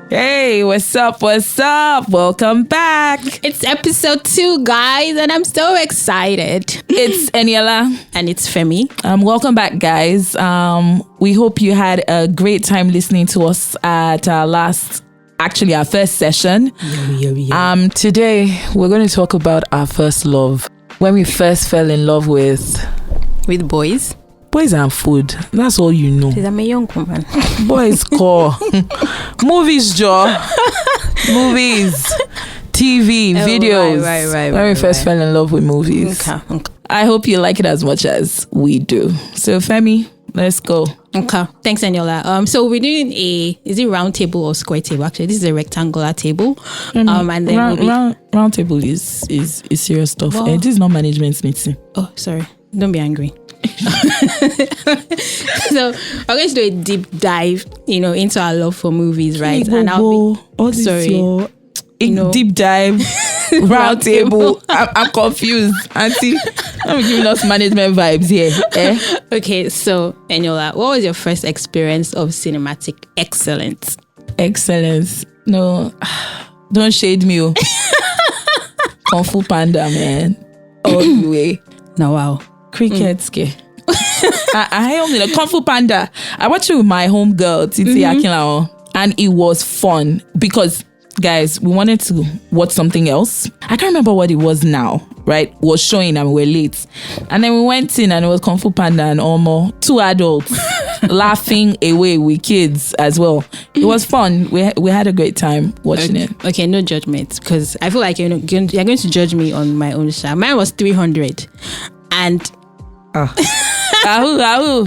Hey, what's up? Welcome back. It's episode 2, guys, and I'm so excited. It's Eniola. And it's Femi. Welcome back, guys. We hope you had a great time listening to us at our first session. Today, we're going to talk about our first love. When we first fell in love with boys. Boys and food. That's all you know. I'm a young woman. Boys core. Movies, Joe. Movies. TV, videos. Right. When we first fell in love with movies. Okay. I hope you like it as much as we do. So, Femi, let's go. Okay. Thanks, Eniola. So we're doing is it round table or square table? Actually, this is a rectangular table. And then round table is serious stuff. Well, this is not management meeting. Oh, sorry. Don't be angry. So I'm going to do a deep dive, into our love for movies, right? Deep dive, round table. I'm confused, Auntie. I'm giving us management vibes here. Okay, so Eniola, what was your first experience of cinematic excellence? Excellence? No, don't shade me. Kung Fu Panda, man, all the way. No, wow. Cricket scare. I only the Kung Fu Panda. I watched it with my homegirl Titi Akinlao, and it was fun because, guys, we wanted to watch something else. I can't remember what it was now, right? It was showing and we were late, and then we went in and it was Kung Fu Panda and almost 2 adults laughing away with kids as well. It was fun. We had a great time watching it. Okay, no judgment, because I feel like you're going to judge me on my own show. Mine was 300, and. Ahoo.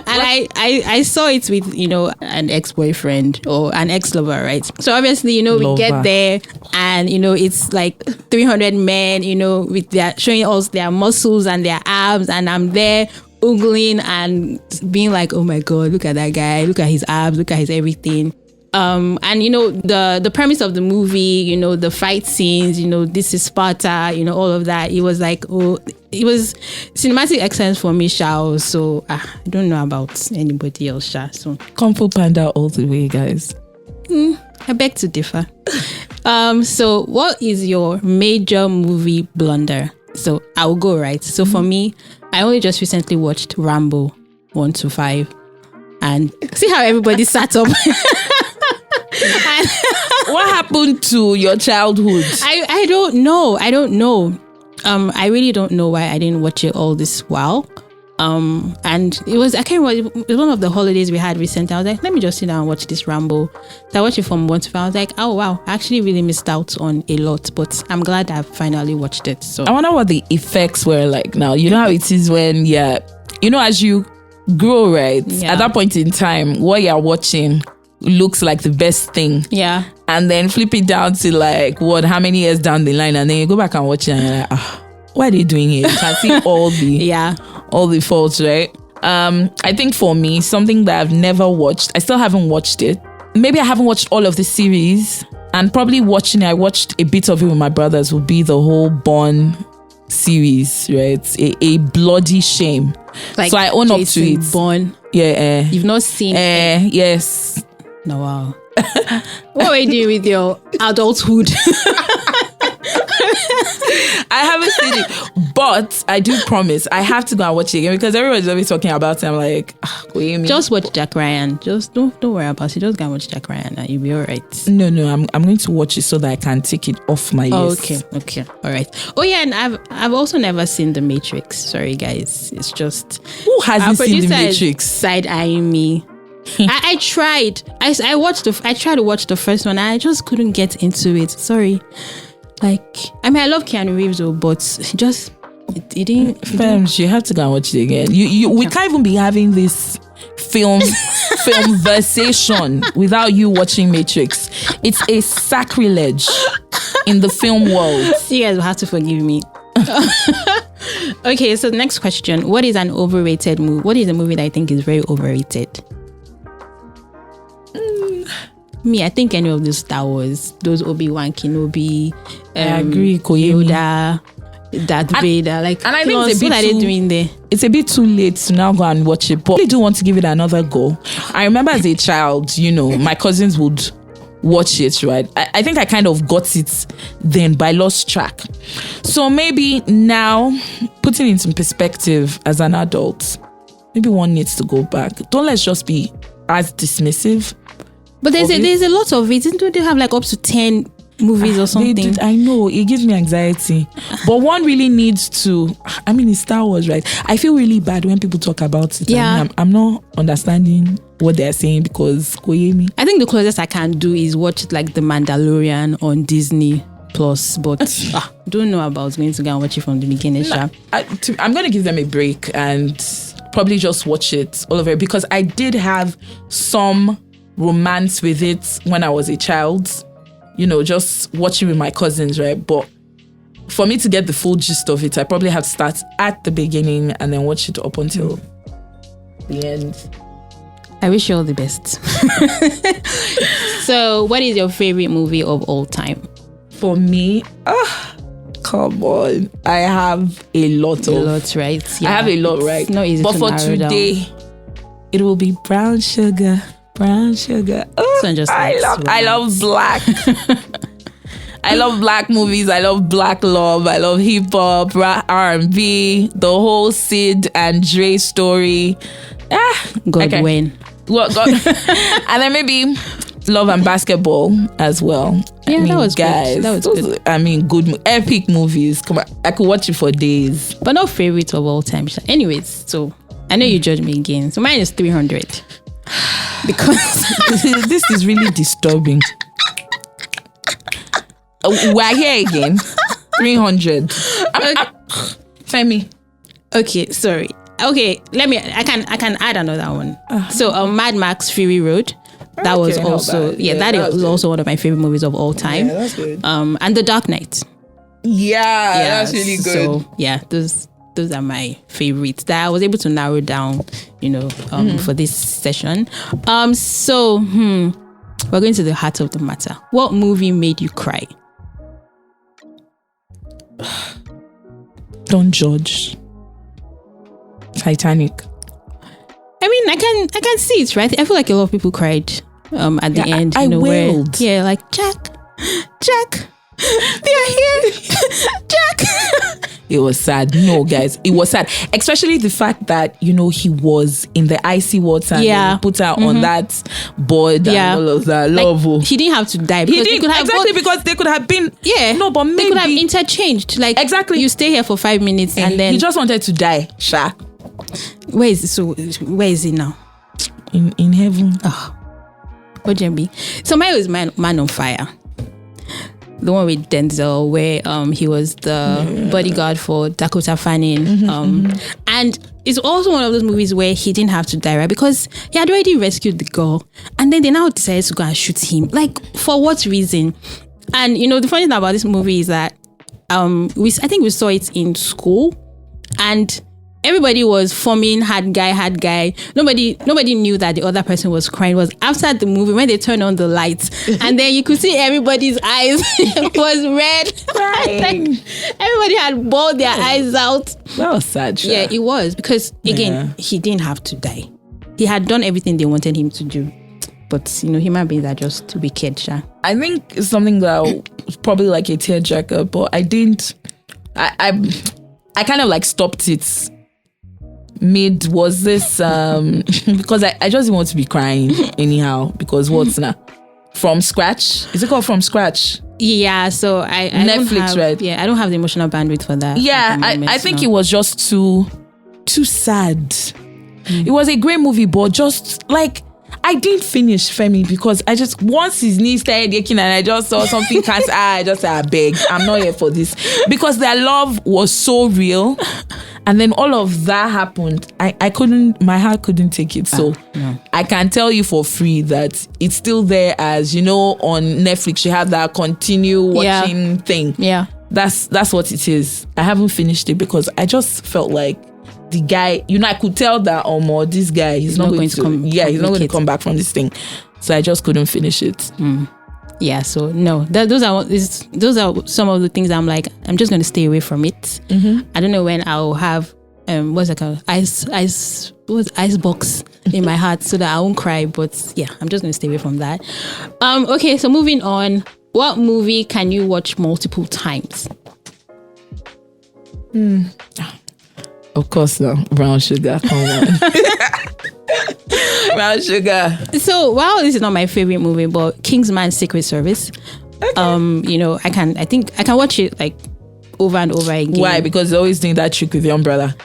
And I saw it with, an ex-boyfriend or an ex-lover, right? So obviously, we get there and, it's like 300 men, with showing us their muscles and their abs, and I'm there oogling and being like, oh my God, look at that guy, look at his abs, look at his everything. And the premise of the movie, the fight scenes, this is Sparta, all of that. It was like, it was cinematic excellence for me, Shao. So I don't know about anybody else, Sha. So Kung Fu Panda all the way, guys. I beg to differ. So what is your major movie blunder? So I will go right. So for me, I only just recently watched Rambo 1 to 5, and see how everybody sat up. What happened to your childhood? I don't know. I really don't know why I didn't watch it all this while. And it was one of the holidays we had recently. I was like, let me just sit down and watch this Rambo. So I watched it from 1 to 5. I was like, oh wow, I actually really missed out on a lot, but I'm glad I finally watched it. So I wonder what the effects were like now. You know how it is when as you grow, right? Yeah. At that point in time, what you're watching looks like the best thing. Yeah. And then flip it down to how many years down the line, and then you go back and watch it and you're like, what are they doing here? You can see all the faults, right? I think for me, something that I've never watched, I still haven't watched it. Maybe I haven't watched all of the series, and probably watching it, I watched a bit of it with my brothers, will be the whole Bourne series, right? A bloody shame. Like so I own up to it. Bourne. Yeah. You've not seen it? Yes. No, wow. What were you doing with your adulthood? I haven't seen it, but I do promise I have to go and watch it again because everybody's always talking about it. I'm like, just watch Jack Ryan. Just don't worry about it. Just go and watch Jack Ryan and you'll be all right. No, I'm going to watch it so that I can take it off my list. Okay, all right. Oh yeah, and I've also never seen The Matrix. Sorry guys, it's just who hasn't seen The Matrix? Side eyeing me. I tried. I tried to watch the first one. And I just couldn't get into it. Sorry. I love Keanu Reeves though, but it didn't. Fams, you have to go and watch it again. We can't even be having this film versation without you watching Matrix. It's a sacrilege in the film world. You guys will have to forgive me. Okay, so the next question: what is an overrated movie? What is a movie that I think is very overrated? Me, I think any of the Star Wars, those Obi-Wan Kenobi, I agree, Yoda, Darth Vader, and I think what are they doing there? It's a bit too late to now go and watch it, but I do want to give it another go. I remember as a child, my cousins would watch it, right? I think I kind of got it then, but I lost track. So maybe now, putting it in perspective as an adult, maybe one needs to go back. Don't let's just be as dismissive. But there's a lot of it. Don't they have like up to 10 movies or something? I know, it gives me anxiety. But one really needs to, I mean, it's Star Wars, right? I feel really bad when people talk about it. Yeah. I mean, I'm not understanding what they're saying because Koyemi. I think the closest I can do is watch like The Mandalorian on Disney Plus, but don't know about going to go and watch it from the beginning. I'm going to give them a break and probably just watch it all over because I did have some romance with it when I was a child. You know, just watching with my cousins, right? But for me to get the full gist of it, I probably have to start at the beginning and then watch it up until the end. I wish you all the best. So, what is your favorite movie of all time? For me, come on. I have a lot, right? Yeah. I have a lot, right? It's not easy but to for narrow today, down. It will be brown sugar. Brown sugar. I love black. I love black movies. I love black love. I love hip hop, R&B, the whole Sid and Dre story. Godwin. Well, God. And then maybe love and basketball as well. Yeah, that was guys, good. That was good. I mean, epic movies. Come on, I could watch it for days. But not favorite of all time. Anyways, so I know you judge me again. So mine is 300. Because this is really disturbing. We're here again. 300. Femi. Okay, sorry. Okay, I can add another one. So Mad Max Fury Road. That was also that was also one of my favorite movies of all time. Yeah, that's good. And The Dark Knight. Yeah, that's really good. So yeah, those are my favorites that I was able to narrow down, for this session. So we're going to the heart of the matter. What movie made you cry? Don't judge. Titanic. I mean, I can see it, right? I feel like a lot of people cried at the end. I wailed. Like Jack, they're here, Jack. It was sad. No, guys, it was sad. Especially the fact that, he was in the icy water and they put her on that board and all of that. Like, he didn't have to die. He didn't, because they could have been... Yeah. No, but maybe... They could have interchanged. Like, exactly. You stay here for 5 minutes and then... He just wanted to die, Sha. Where is he now? In heaven. Oh. OJB. So mine was Man on Fire. The one with Denzel, where he was the bodyguard for Dakota Fanning. And it's also one of those movies where he didn't have to die, right? Because he had already rescued the girl. And then they now decided to go and shoot him. Like, for what reason? And, the funny thing about this movie is that I think we saw it in school. And everybody was forming hard guy. Nobody knew that the other person was crying. It was after the movie when they turned on the lights and then you could see everybody's eyes was red. Crying. Like, everybody had bawled their eyes out. That was sad. Sure. Yeah, it was because again, he didn't have to die. He had done everything they wanted him to do. But human beings are just wicked. Sure. I think it's something that was probably like a tearjerker, but I didn't. I kind of like stopped it. Was this because I just didn't want to be crying anyhow, because what's now From Scratch, is it called From Scratch? Yeah, so I Netflix, right? Yeah, I don't have the emotional bandwidth for that. Yeah, I think it was just too sad. It was a great movie, but just like I didn't finish Femi because I just, once his knees started aching and I just saw something cancer, I just said, I beg, I'm not here for this, because their love was so real. And then all of that happened. I couldn't, my heart couldn't take it. So no. I can tell you for free that it's still there, as on Netflix, you have that continue watching thing. Yeah. That's what it is. I haven't finished it because I just felt like the guy, I could tell that this guy, he's not going to come. Yeah, he's not going to come back from this thing. So I just couldn't finish it. Yeah, so no, those are some of the things I'm like, I'm just going to stay away from it. I don't know when I'll have what's it called, ice box in my heart so that I won't cry. But yeah, I'm just going to stay away from that. Okay, so moving on. What movie can you watch multiple times? Of course, no. Brown Sugar. Come on. Brown Sugar. So, while this is not my favorite movie, but Kingsman Secret Service, okay. I think I can watch it like over and over again. Why? Because you're always doing that trick with the umbrella.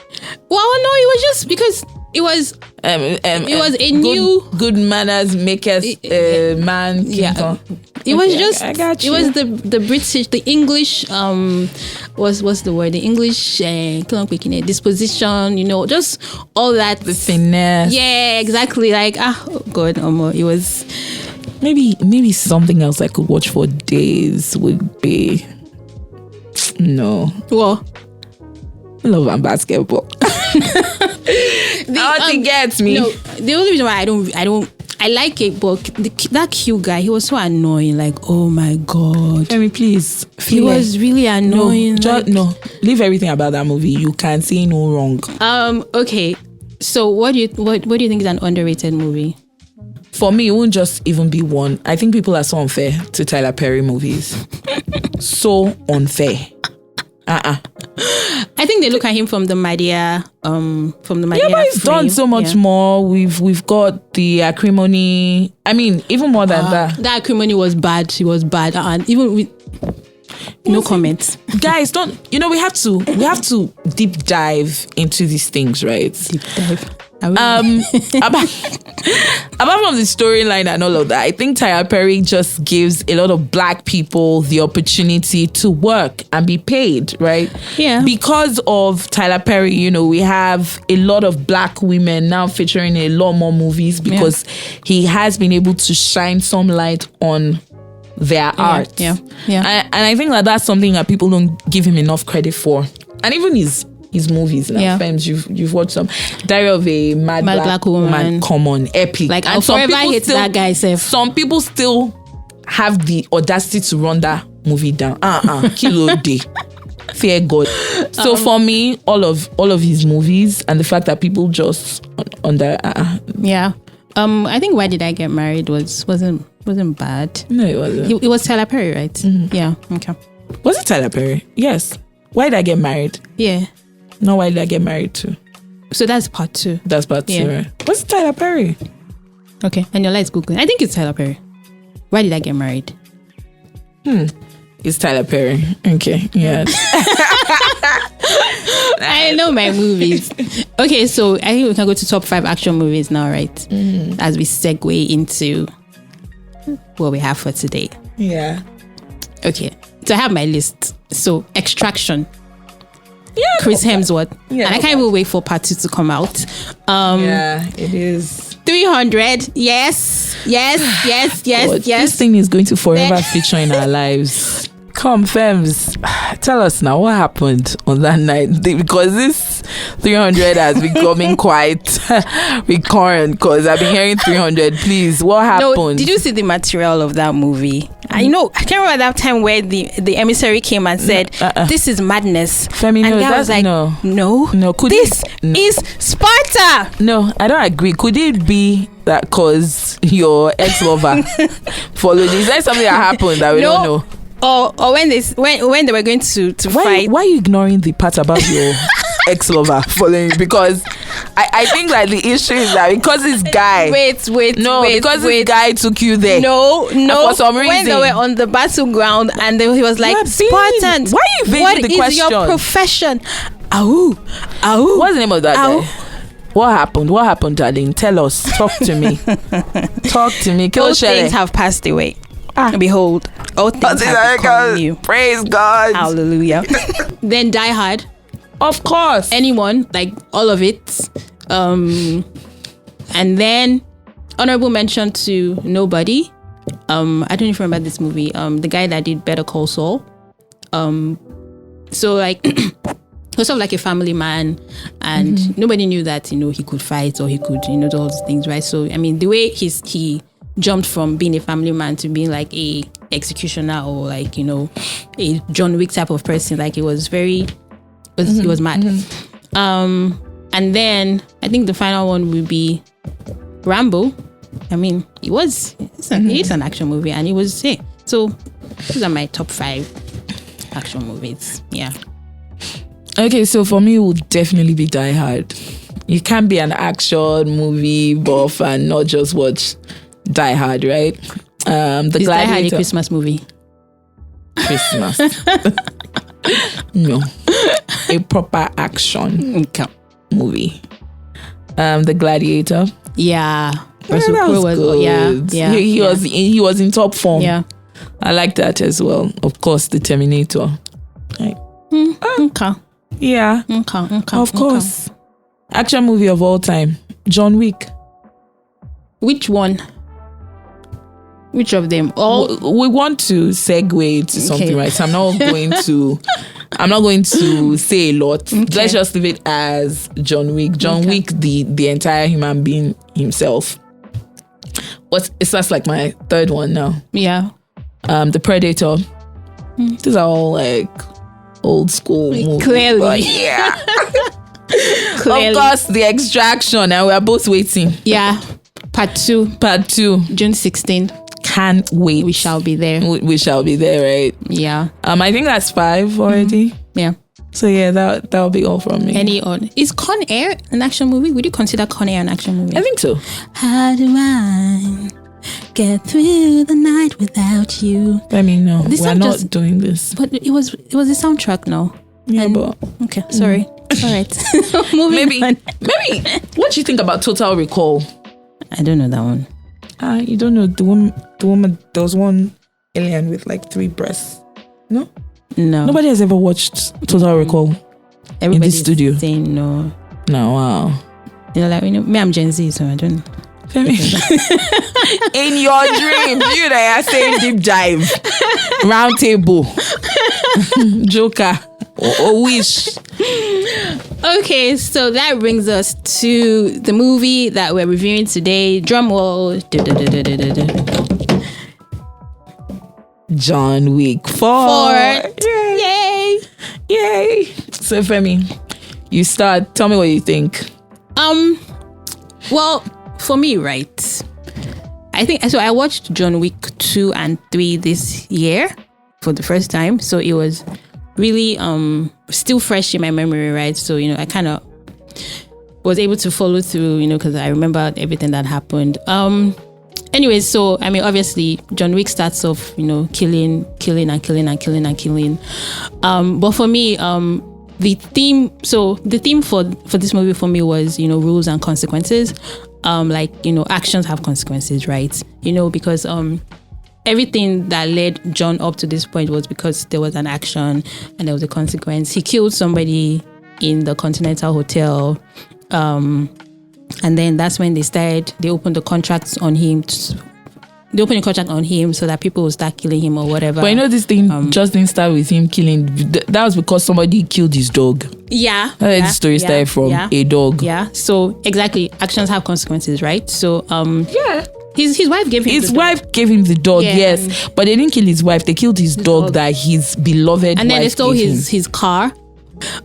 Well, no, it was just because it was a new good manners makers man. Yeah. It was just. I got you. It was the British, the English. What's the word? The English disposition. Just all that. The finesse. Yeah, exactly. Like God, it was. Maybe something else I could watch for days would be. No. What? I love basketball. Nothing gets me. No, the only reason why I like it, but that cute guy, he was so annoying. Like, oh my God. Femi, please. He was really annoying. No, leave everything about that movie. You can see no wrong. Okay. So what do you think is an underrated movie? For me, it won't just even be one. I think people are so unfair to Tyler Perry movies. So unfair. I think they look at him from the Madea. Yeah, but he's done so much more. We've got the Acrimony. I mean, even more than that. That Acrimony was bad. He was bad, and even with no comments. Guys, don't. We have to deep dive into these things, right? Deep dive. Apart from the storyline and all of that, I think Tyler Perry just gives a lot of black people the opportunity to work and be paid, right? Yeah. Because of Tyler Perry, we have a lot of black women now featuring a lot more movies because he has been able to shine some light on their art. Yeah. And I think that's something that people don't give him enough credit for. And even his movies now. Films you've watched some. Diary of a Mad Black Woman. Common epic. Like, I'll forever hate that guy. Some people still have the audacity to run that movie down. Kilo day. Fear God. So for me, all of his movies and the fact that people just Yeah. I think Why Did I Get Married wasn't bad. No, it wasn't. It was Tyler Perry, right? Mm-hmm. Yeah. Okay. Was it Tyler Perry? Yes. Why Did I Get Married? Yeah. No, Why Did I Get Married too? So that's part 2. That's part 2, right? What's Tyler Perry? Okay. Eniola is Googling. I think it's Tyler Perry. Why Did I Get Married? It's Tyler Perry. Okay. Yeah. I know my movies. Okay, so I think we can go to top 5 action movies now, right? Mm-hmm. As we segue into what we have for today. Yeah. Okay. So I have my list. So Extraction. Yeah. Chris Hemsworth. Yeah. And I can't even wait for part 2 to come out. Yeah, it is. 300. Yes. This thing is going to forever feature in our lives. Come, Fems, tell us now what happened on that night, because this 300 has been becoming quite recurrent, because I've been hearing 300. Please, what happened? No, did you see the material of that movie? I can't remember that time where the emissary came and said, this is madness. Femi, and no, was like, no. This is Sparta. No, I don't agree. Could it be that because your ex-lover followed? Is there something that happened that we don't know? Or when they were going to fight. Why are you ignoring the part about your ex-lover following? Because I think like the issue is that because this guy this guy took you there. No. For some reason. When they were on the battleground and he was like, Spartans, why are you evading the question? What is your profession? What's the name of that guy? What happened, darling? Tell us. Talk to me. All things have passed away. Behold, all things have become new. Praise God. Hallelujah. Then Die Hard. Of course. Anyone, like all of it. And then honorable mention to Nobody. I don't know if you remember this movie. The guy that did Better Call Saul. So like he was sort of like a family man, and nobody knew that he could fight or he could do all these things, right? So I mean, the way he jumped from being a family man to being like a executioner or like a John Wick type of person, like it was very it was mad. And then I think the final one would be Rambo. I mean, it's an action movie, and it was it. So those are my top 5 action movies. Yeah. Okay, so for me, it would definitely be Die Hard. You can't be an action movie buff and not just watch Die Hard, right? The Is Die Hard a Gladiator. Christmas movie? Christmas. No. A proper action movie. The Gladiator. Yeah. Russell Crowe was good. Yeah. He was in top form. Yeah. I like that as well. Of course, the Terminator. Right. Okay. Yeah. Okay. Of course. Action movie of all time. John Wick. Which one? Which of them? All. We want to segue to something, right? So I'm not going to say a lot. Okay. Let's just leave it as John Wick. John Wick, the entire human being himself. It's just like my third one now. Yeah. The Predator. These are all like old school movies. Clearly. But yeah. Clearly. Of course, The Extraction, and we are both waiting. Yeah. Part 2. June 16th. Can't wait. We shall be there. We shall be there, right? Yeah. I think that's 5 already. Yeah. So yeah, that'll be all from me. Is Con Air an action movie? Would you consider Con Air an action movie? I think so. How do I get through the night without you? I mean, no, This we're song not doing this. But it was the soundtrack, no? Yeah, but Okay, sorry. All right. Moving on. maybe. What do you think about Total Recall? I don't know that one. You don't know the woman. There was one alien with like 3 breasts. No. Nobody has ever watched Total Recall. Everybody's in this studio. saying no. No, wow. Me, I'm Gen Z, so I don't. Femi. In your dream, you that are saying deep dive, round table, Joker, or Wish. Okay, so that brings us to the movie that we're reviewing today. Drum roll. John Wick 4. Yay! Yay! So Femi, you start. Tell me what you think. Well, for me, right, I think so. I watched John Wick 2 and 3 this year for the first time, so it was really still fresh in my memory, right? So I kind of was able to follow through, because I remember everything that happened. Anyways, so I mean, obviously, John Wick starts off, killing. But for me, the theme for this movie for me was, rules and consequences. Actions have consequences, right? Because everything that led John up to this point was because there was an action and there was a consequence. He killed somebody in the Continental Hotel. And then that's when they opened the contracts on him. They opened a contract on him so that people will start killing him or whatever. But this thing just didn't start with him killing. That was because somebody killed his dog. Yeah. That's where the story started from. A dog. Yeah. So exactly, actions have consequences, right? So yeah. His wife gave him his wife gave him the dog, Yeah. yes. But they didn't kill his wife. They killed his dog that his beloved and then they wife stole gave him. his car.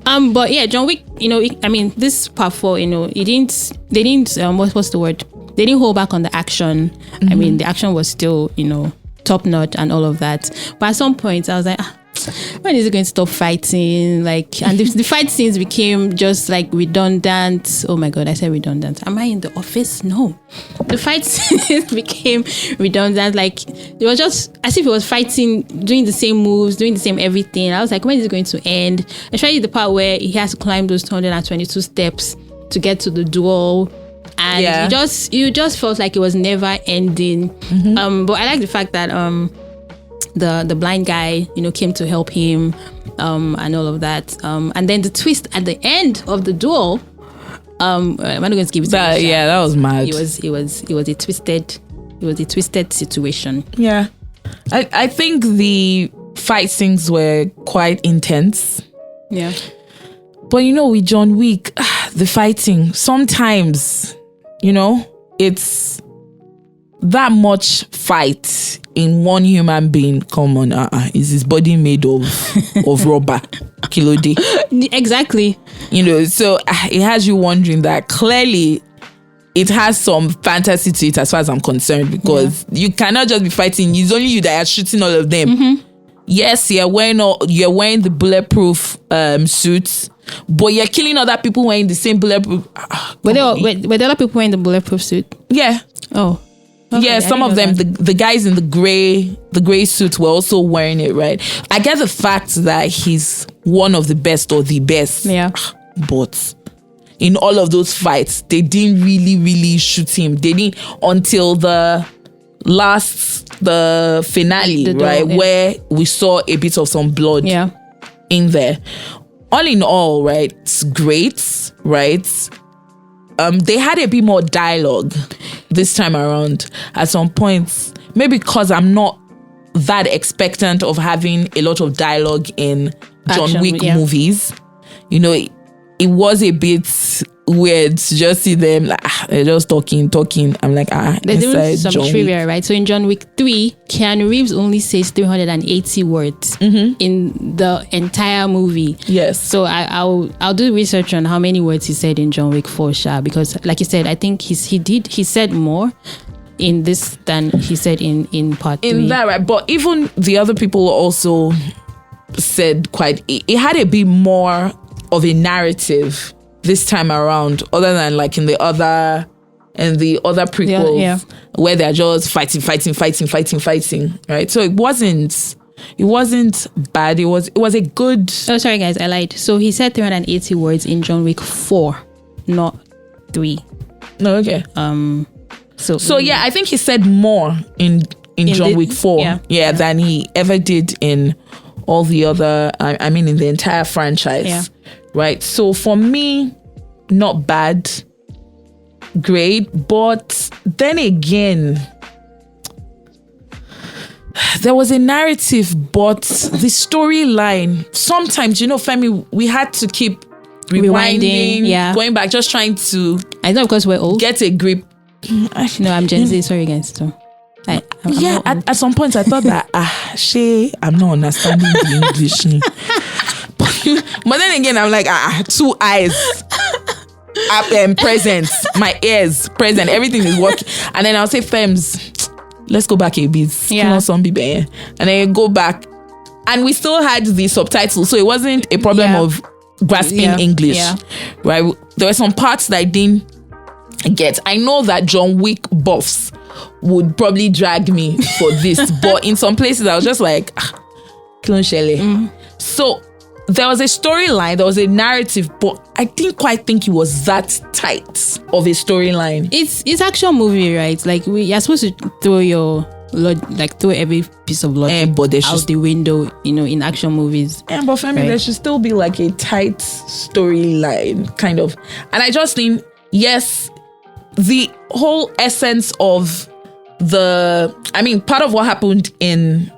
But yeah, John Wick, this part 4, they didn't what's the word? They didn't hold back on the action. I mean, the action was still, top notch and all of that. But at some point I was like, when is it going to stop fighting? And the fight scenes became just like redundant. Oh my God, I said redundant. Am I in the office? No. The fight scenes became redundant. It was just as if it was fighting, doing the same moves, doing the same everything. I was like, when is it going to end? Especially the part where he has to climb those 222 steps to get to the duel. And you just felt like it was never ending. But I like the fact that the blind guy, came to help him, and all of that. And then the twist at the end of the duel, I'm not going to give it that. Yeah, that was mad. It was a twisted situation. Yeah, I think the fight scenes were quite intense. Yeah, but with John Wick, the fighting sometimes, it's that much fight in one human being. Come on, is his body made of rubber? Kilode. Exactly. So it has you wondering that clearly it has some fantasy to it as far as I'm concerned, because you cannot just be fighting. It's only you that are shooting all of them. Yes, you're wearing the bulletproof suits, but you're killing other people wearing the same bulletproof. Were the other people wearing the bulletproof suit? Yeah. Oh. Okay, yeah, some of them, the guys in the gray suit were also wearing it, right? I get the fact that he's one of the best or the best. Yeah. But in all of those fights, they didn't really shoot him. They didn't until the finale, right? Yeah. Where we saw a bit of some blood in there. All in all, right, it's great, right? They had a bit more dialogue this time around at some points. Maybe because I'm not that expectant of having a lot of dialogue in John Wick movies. You know, it was a bit weird to just see them like they're just talking. I'm like, there's even some trivia, right? So in John Wick 3, Keanu Reeves only says 380 words in the entire movie. Yes. So I'll do research on how many words he said in John Wick 4, because like you said, I think he said more in this than he said in part 3. In that, right? But even the other people also said it had a bit more of a narrative this time around, other than like in the other prequels where they're just fighting, right? So it wasn't bad. It was a good. Oh, sorry guys, I lied. So he said 380 words in John Wick 4, not 3. No, okay. So yeah, I think he said more in John Wick 4 than he ever did in all the other, I mean in the entire franchise, right? So for me, not bad, great, but then again, there was a narrative, but the storyline, sometimes, Femi, we had to keep rewinding, going back, just trying to, I know because we're old, get a grip. No, I'm Gen Z, sorry guys, so at some point I thought that I'm not understanding the English. But then again, I'm like, 2 eyes up and present, my ears present, everything is working. And then I'll say, Fems, let's go back a bit. Some people, and then go back, and we still had the subtitles, so it wasn't a problem of grasping English, right? There were some parts that I didn't get. I know that John Wick buffs would probably drag me for this, but in some places I was just like, So there was a storyline, there was a narrative, but I didn't quite think it was that tight of a storyline. It's action movie, right? Like you're supposed to throw every piece of logic out the window, in action movies. But for me, there should still be like a tight storyline, kind of. And I just think, yes, the whole essence of part of what happened in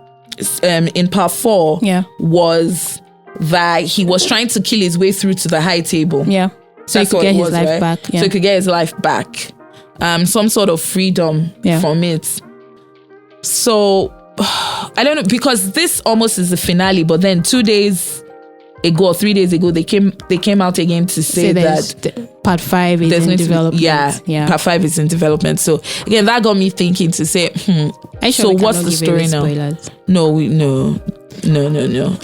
part 4 was that he was trying to kill his way through to the high table. Yeah. So he could get his life back. Yeah. So he could get his life back. Some sort of freedom from it. So I don't know, because this almost is the finale, but then 2 days ago or 3 days ago, they came out again to say that part 5 is in development. Part 5 is in development. So again, that got me thinking to say, so what's the story now? No.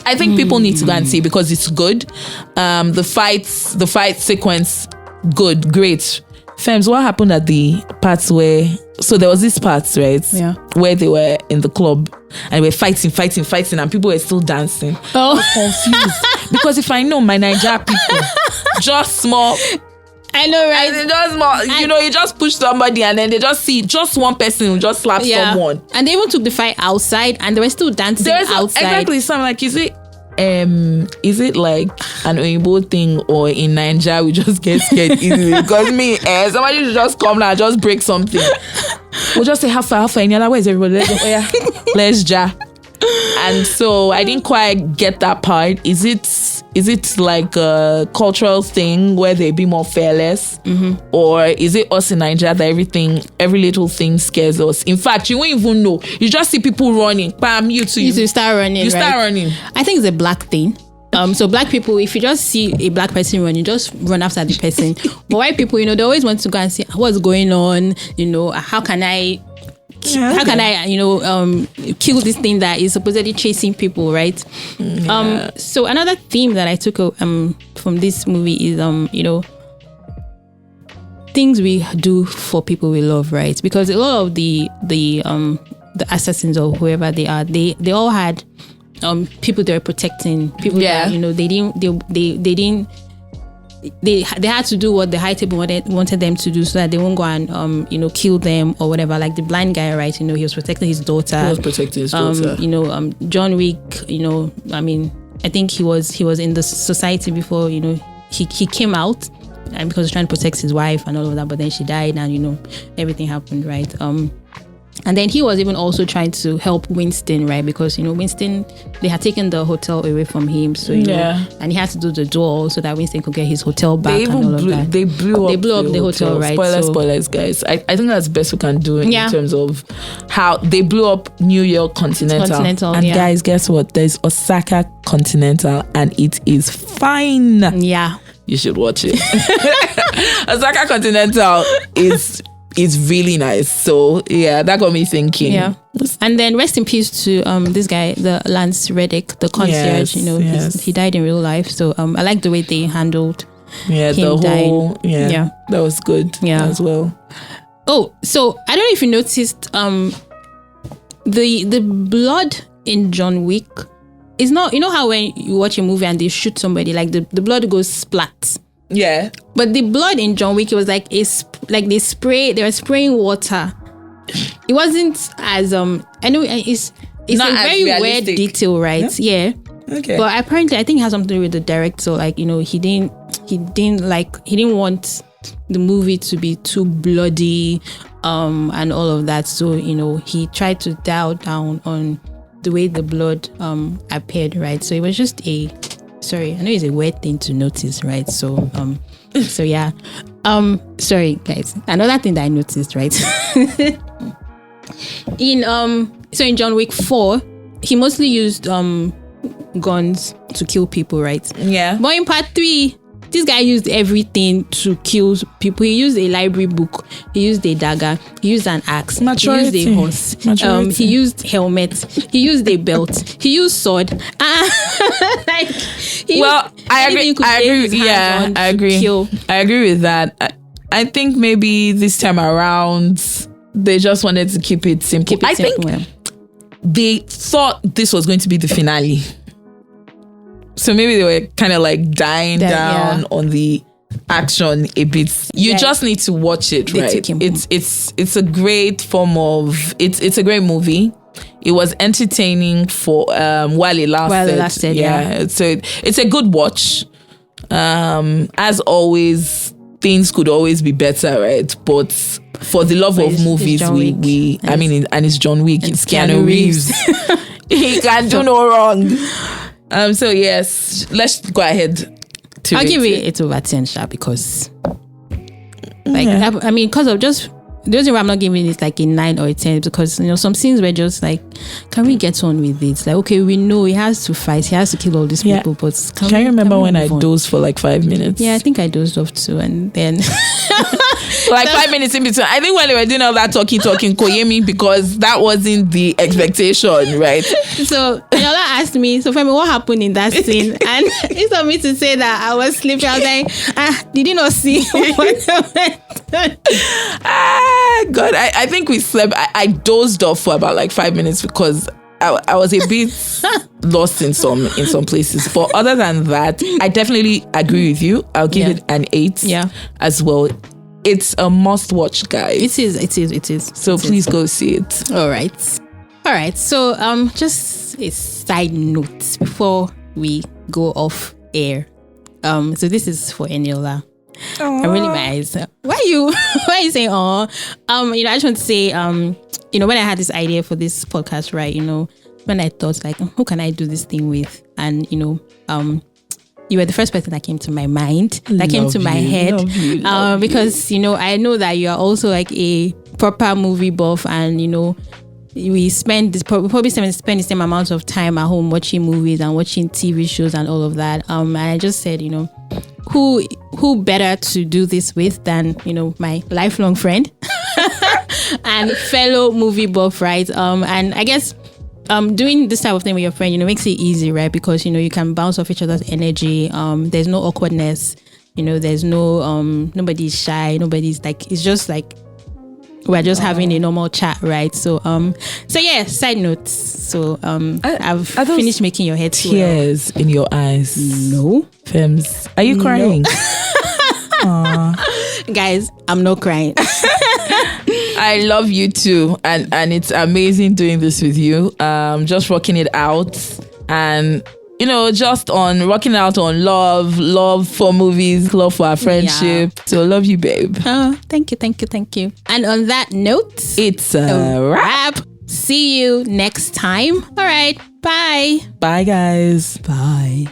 I think people need to go and see, because it's good. The fight sequence, good, great. Fems, what happened at the parts where? So there was this parts, right? Yeah. Where they were in the club and they were fighting, and people were still dancing. Oh. I was confused. Because if I know my Niger people, just small. I know, right? Just small. You just push somebody and then they just see just one person who just slap someone. And they even took the fight outside and they were still dancing outside. Exactly. So I'm like, is it like an Oyibo thing, or in Nigeria we just get scared easily? Because somebody should just come now and just break something. We'll just say, how far, Eniola, where's everybody? Let's ja. And so I didn't quite get that part. Is it like a cultural thing where they be more fearless? Or is it us in Nigeria that every little thing scares us? In fact, you won't even know. You just see people running. Bam, you too. You start running. You start running. I think it's a black thing. So black people, if you just see a black person run, you just run after the person. But white people, they always want to go and see what's going on. How can I kill this thing that is supposedly chasing people, right? So another theme that I took from this movie is things we do for people we love, right? Because a lot of the assassins or whoever they are, they all had people they were protecting, people that they had to do what the high table wanted them to do so that they won't go and kill them or whatever. Like the blind guy, right? He was protecting his daughter. John Wick, I think he was in the society before, he came out, and because he was trying to protect his wife and all of that, but then she died and everything happened, right? And then he was even also trying to help Winston, right? Because, Winston, they had taken the hotel away from him. So, and he had to do the door so that Winston could get his hotel back and all of that. They blew up the hotel, right? Spoilers, guys. I think that's the best we can do in terms of how they blew up New York Continental. And guys, guess what? There's Osaka Continental and it is fine. Yeah. You should watch it. Osaka Continental is really nice. So yeah, that got me thinking. Yeah. And then rest in peace to this guy, the Lance Reddick, the concierge. He died in real life. So I like the way they handled him dying. That was good as well. Oh, so I don't know if you noticed the blood in John Wick is not, how when you watch a movie and they shoot somebody, like the blood goes splat. Yeah. But the blood in John Wick, it was like they were spraying water. It wasn't as I know it's not a very weird detail, right? Yeah. Okay. But apparently I think it has something to do with the director. Like, he didn't want the movie to be too bloody and all of that. So, he tried to dial down on the way the blood appeared, right? So it was just sorry, I know it's a weird thing to notice, right? So yeah. Sorry guys. Another thing that I noticed, right? in John Wick 4, he mostly used guns to kill people, right? Yeah. But in part 3, this guy used everything to kill people. He used a library book. He used a dagger. He used an axe. Maturity. He used a horse. He used helmet. He used a belt. He used sword. I agree. Yeah, I agree. I agree with that. I think maybe this time around they just wanted to keep it simple. I think they thought this was going to be the finale. So maybe they were kind of like dying down on the action a bit. You just need to watch it, right? It's a great form of it's a great movie. It was entertaining for while it lasted. Yeah. So it's a good watch. As always, things could always be better, right? But for the love of movies, and it's John Wick, it's Keanu Reeves. He can do no wrong. So yes, let's go ahead. I'll give it 8 over 10, because because of just the reason why I'm not giving it like a 9 or a 10 because some scenes were just like, can we get on with it? Like, okay, we know he has to fight, he has to kill all these people, but can you remember when I dozed for like 5 minutes? Yeah, I think I dozed off too, and then like 5 minutes in between. I think when they were doing all that talking, Koyemi, because that wasn't the expectation, right? So Eniola asked me, so Femi, what happened in that scene? And instead of me to say that I was sleeping, I was like, did you not see what God, I think we slept. I dozed off for about like 5 minutes because I was a bit lost in some places. But other than that, I definitely agree with you. I'll give it an 8 as well. It's a must watch, guys. It is. So please go see it. All right. So just a side note before we go off air. So this is for Eniola. I'm really my eyes. Why are you saying I just want to say when I had this idea for this podcast, right, when I thought like, who can I do this thing with? And you were the first person that came to my mind, that came to my head. Because I know that you are also like a proper movie buff, and we probably spend the same amount of time at home watching movies and watching TV shows and all of that. And I just said, who better to do this with than, my lifelong friend and fellow movie buff, right? And I guess doing this type of thing with your friend, makes it easy, right? Because, you can bounce off each other's energy. There's no awkwardness, there's no, nobody's shy. Nobody's like, it's just like, we're just having a normal chat, right? So yeah, side notes. So I've finished making your head swell. Tears in your eyes. No. Fems, are you crying? No. Guys, I'm not crying. I love you too. And it's amazing doing this with you. Just rocking it out. And just rocking out on love for movies, love for our friendship. Yeah. So love you, babe. Thank you. And on that note, it's a wrap. See you next time. All right. Bye. Bye, guys. Bye.